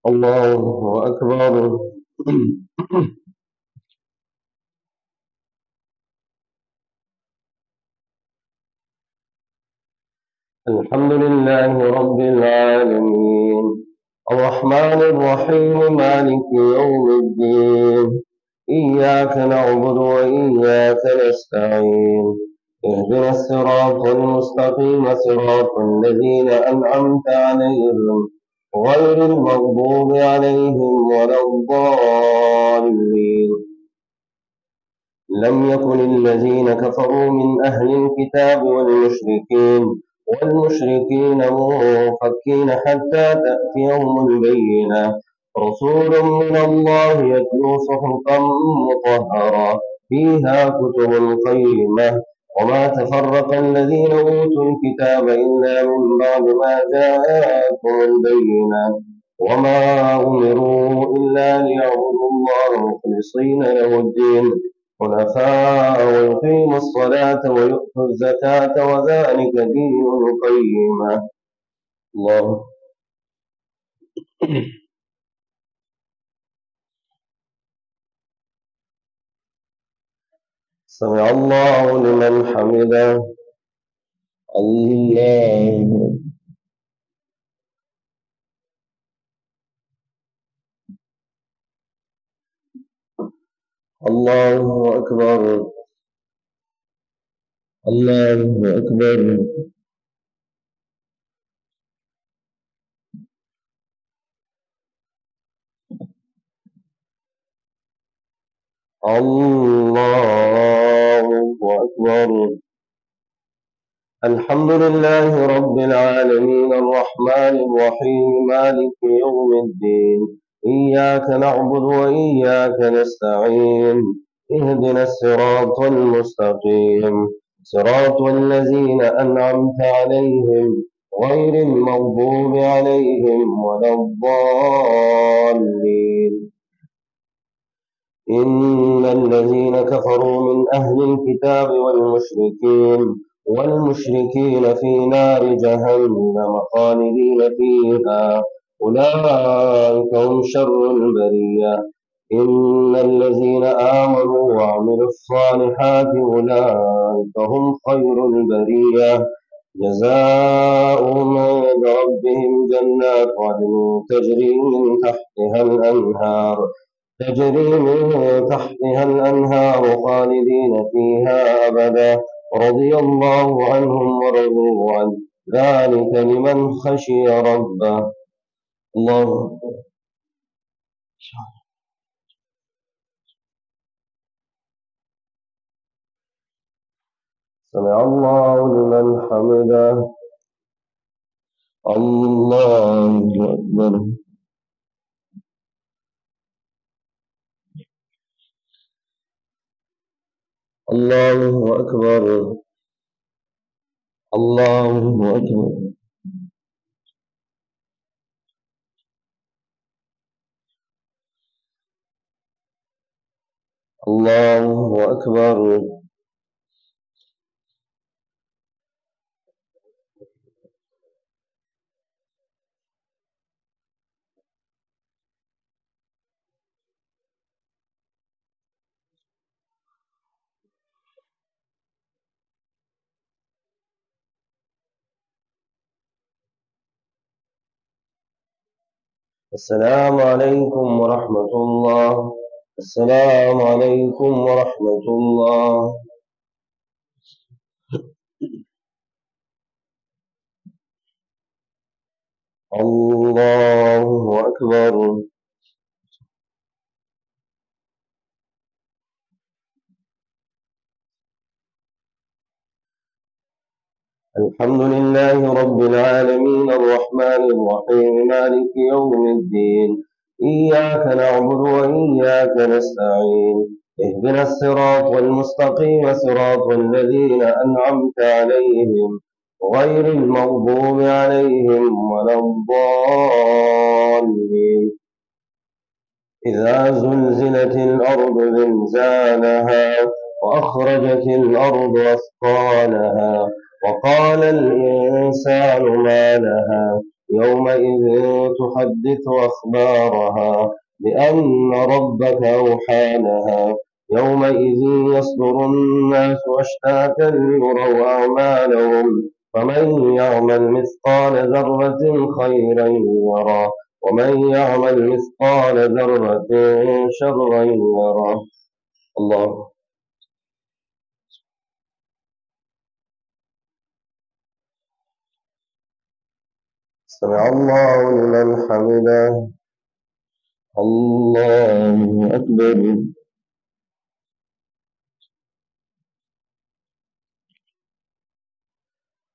الله أكبر. الحمد لله رب العالمين، الرحمن الرحيم، مالك يوم الدين. إياك نعبد وإياك نستعين، اهدنا الصراط المستقيم، صراط الذين أنعمت عليهم غير المغضوب عليهم ولا الضالين. لم يكن الذين كفروا من أهل الكتاب والمشركين منفكين حتى تأتيهم البينة، رسول من الله يتلو صحفا مطهرة فيها كتب قيمة. وما تفرق الذين أوتوا الكتاب إلا من بعد ما جاءتهم البينة، وما أمروا إلا ليعبدوا الله مخلصين له الدين حنفاء، ويقيموا الصلاة ويؤتوا الزكاة، وذلك دين القيمة. الله. سمع الله لمن حمده. الله. الله أكبر. الله أكبر. الله أكبر. الحمد لله رب العالمين، الرحمن الرحيم، مالك يوم الدين. إياك نعبد وإياك نستعين، اهدنا الصراط المستقيم، صراط الذين أنعمت عليهم غير المغضوب عليهم ولا الضالين. إن الذين كفروا من أهل الكتاب والمشركين في نار جهنم خالدين فيها، أولئك هم شر البرية. إن الذين آمنوا وعملوا الصالحات أولئك هم خير البرية، جزاؤهم عند ربهم جنات عدن تجري من تحتها الأنهار خالدين فيها أبدا، رضي الله عنهم ورضوا عنه، ذلك لمن خشي ربه. الله. سمع الله لمن حمده. الله أكبر. الله أكبر. الله أكبر. الله أكبر. السلام عليكم ورحمة الله. السلام عليكم ورحمة الله. الله أكبر. الحمد لله رب العالمين، الرحمن الرحيم، مالك يوم الدين. إياك نعبد وإياك نستعين، اهدنا الصراط المستقيم، صراط الذين أنعمت عليهم غير المغضوب عليهم ولا الضالين. إذا زلزلت الأرض زلزالها وأخرجت الأرض أثقالها وقال الإنسان ما لها يومئذ تحدث أخبارها بأن ربك أوحى لها يومئذ يصدر الناس أشتاتا ليروا أعمالهم فمن يعمل مثقال ذرة خيرا يره ومن يعمل مثقال ذرة شرا يره. الله. سمع الله لمن حمده. الله أكبر.